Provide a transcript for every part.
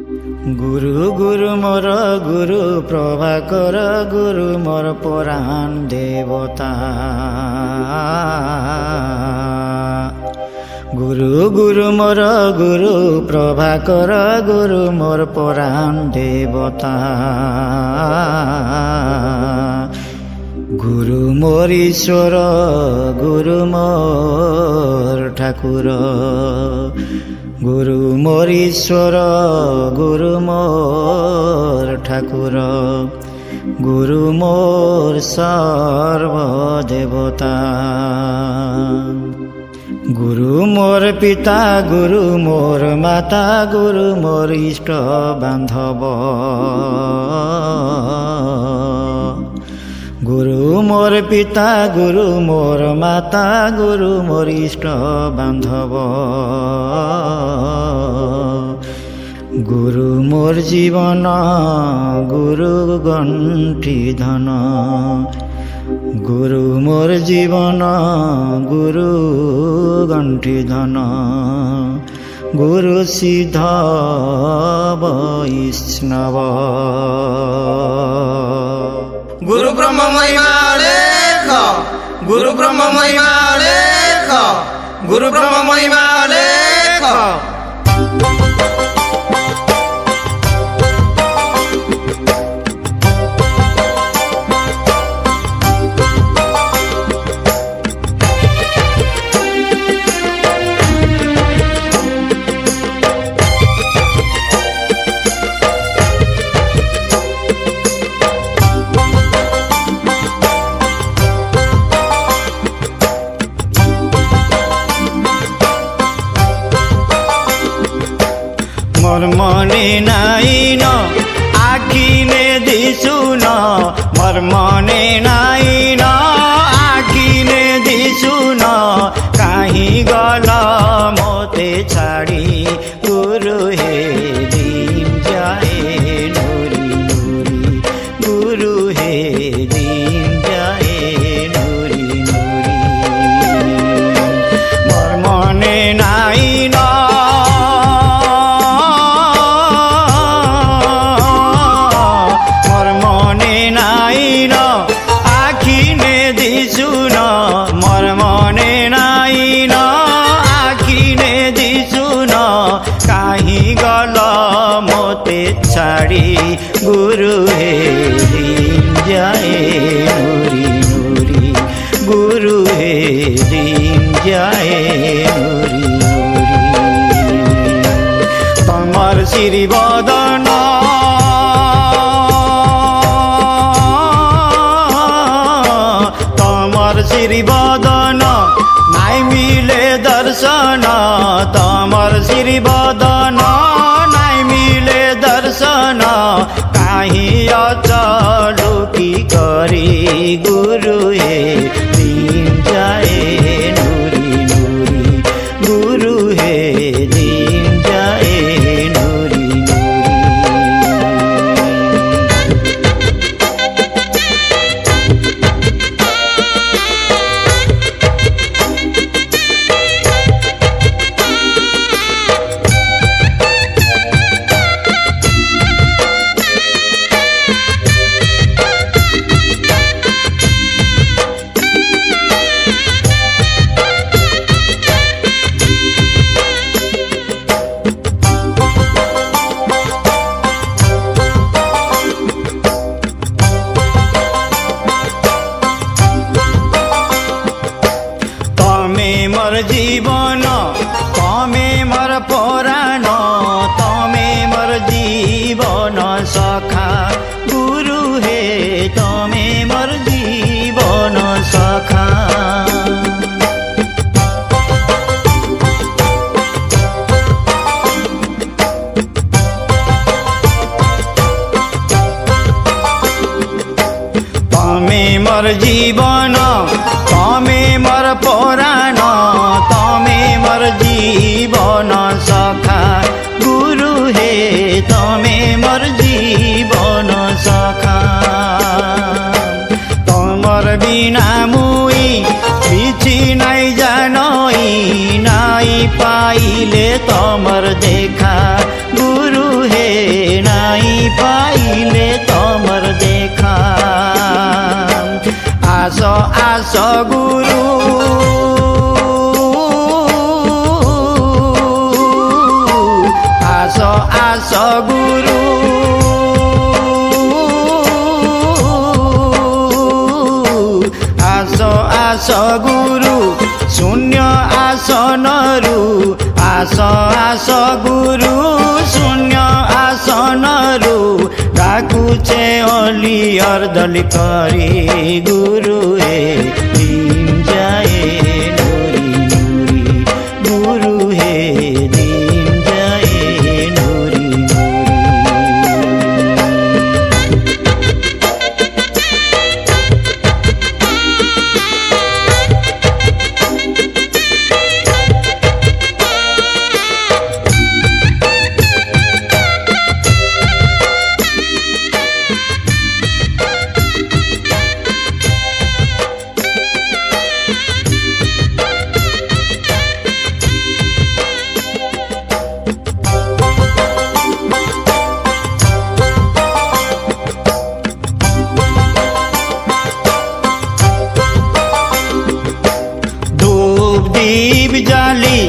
গুরু গুরু মোর গুরু প্রভাকর গুরু মোর পরাণ দেবতা। গুরু গুরু মোর গুরু প্রভাকর গুরু মোর পরাণ দেবতা। গুরু মোর ঈশ্বর গুরু মোর ঠাকুর। গুরু মোর ঈশ্বর গুরু মোর ঠাকুর। গুরু মোর সর্বদেবতা। গুরু মোর পিতা গুরু মোর মাতা গুরু মোর ইষ্ট বান্ধব। গুরু মোর পিতা গুরু মোর মাতা গুরু মোর ইষ্ট বান্ধব। গুরু মোর জীবন গুরু গণ্ঠি ধন। গুরু মোর জীবন গুরু গণ্ঠি ধন। গুরু সিদ্ধ বৈষ্ণব। গুরু ব্রহ্ম মহিমা লেখ, গুরু ব্রহ্ম মহিমা লেখ, গুরু ব্রহ্ম মহিমা লেখ। মোর মনে নাই ন আখিনে দিছু ন। মোর মনে নাই ন আখিনে দিছু ন। কাহি গল মতে ছাড়ি গুরু হে দিন যায় নুরি নুরি। গুরু হে দিন যায় নুরি নুরি। মোর মনে নাই ন ছাড়ি গুরু হে দিন যায় নুরি নুরি। গুরু হে দিন যায় নুরি নুরি। তোমার শ্রী বদন তোমার শ্রী বদন নাই মিলে দর্শন। তোমার শ্রী বদন দর্শন কাহি অচলু কি করি। গুরু হে দিন যায় নুরি নুরি। গুরু হে দিন যায় নুরি নুরি। জীবন তমে মোর পরাণ। তমে মোর জীবন সখা। গুরু হে তমে মোর জীবন সখা। তমে মোর জীবন তমে মোর পরাণ। তমে মোর জীবন সখা। গুরু হে তমে মোর জীবন সখা। তোমার বিনা মুই কিছু নাই জানই। নাই পাইলে তোমার দেখা। গুরু হে পাইলে তোমার দেখা। আসো আসো গুরু আসো আসো গুরু আসো আসো গুরু শূন্য আসনরু আসো আসো গুরু শূন্য আসনরু ডাকুছে অলিয়র দল করে গুরু হে দিন যায় নুরি নুরি গুরু হে দিন যায় নুরি নুরি। দীপ জালি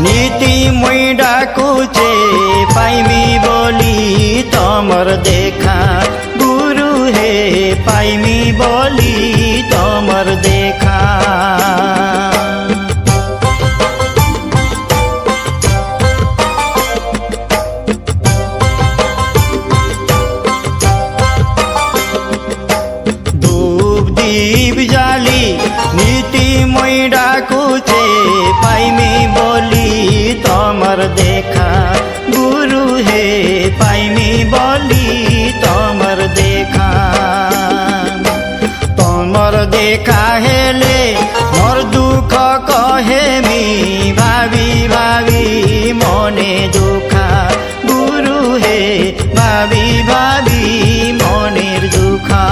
নীতি মই ডাকুছে পাইমি বলি তোমার দেখা গুরু হে পাইমি বলি তোমার দেখা। ধূপ দীপ জালি নীতি মই ডাকুছে পাইমি বলি তোমার দেখা গুরু হে পাইমি বলি তোমার দেখা। তোমার দেখা হেলে মোর দুঃখ কহেমি ভাবি ভাবি মনে দুঃখা গুরু হে ভাবি ভাবি মনের দুঃখা।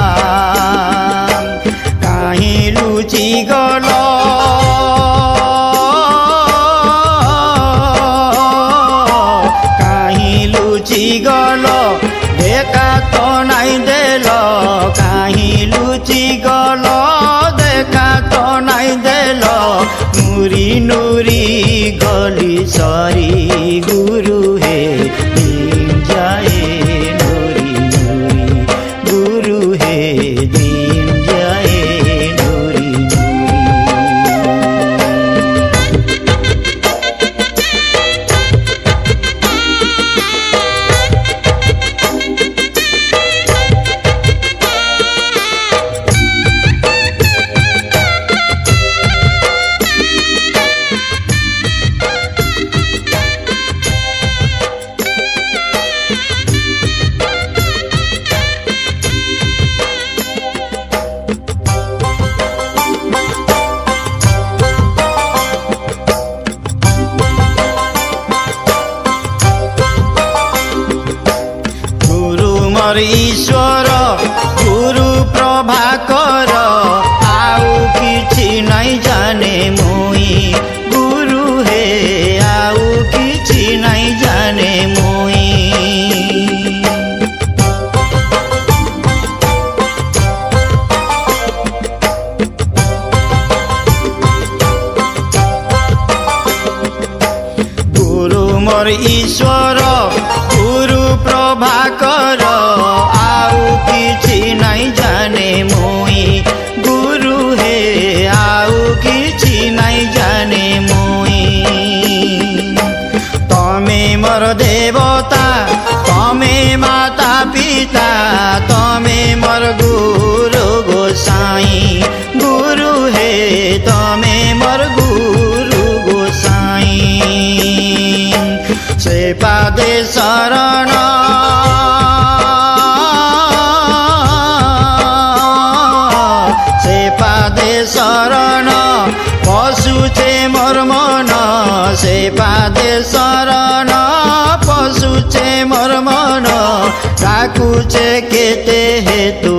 কাহি লুচি গল কাহি লুচি গল দেখা তো নাই দেল কাহি লুচি গল দেখা তো নাই দেল নুরি নুরি গলি সরি গুরু হে দিন যায় নুরি নুরি গুরু হে দিন যায় নুরি নুরি। মোর ঈশ্বর গুরু প্রভাকর আউ কিছু নাই জানে মুই গুরু হে আউ কিছু নাই জানে মুই। গুরু মোর ঈশ্বর গুরু প্রভাকর আউ কিছু নাই জানে মুই গুরু হে আউ কিছু নাই জানে মুই। তমে মোর দেবতা তমে মাতা পিতা তমে মোর গুরু গোসাই গুরু হে তমে মোর গুরু গোসাই। সে পাদে শরণ সে পাদে শরণ পশুছে মোর মন সে পাদে শরণ পশুছে মোর মন ডাকুছে কেতে হেতু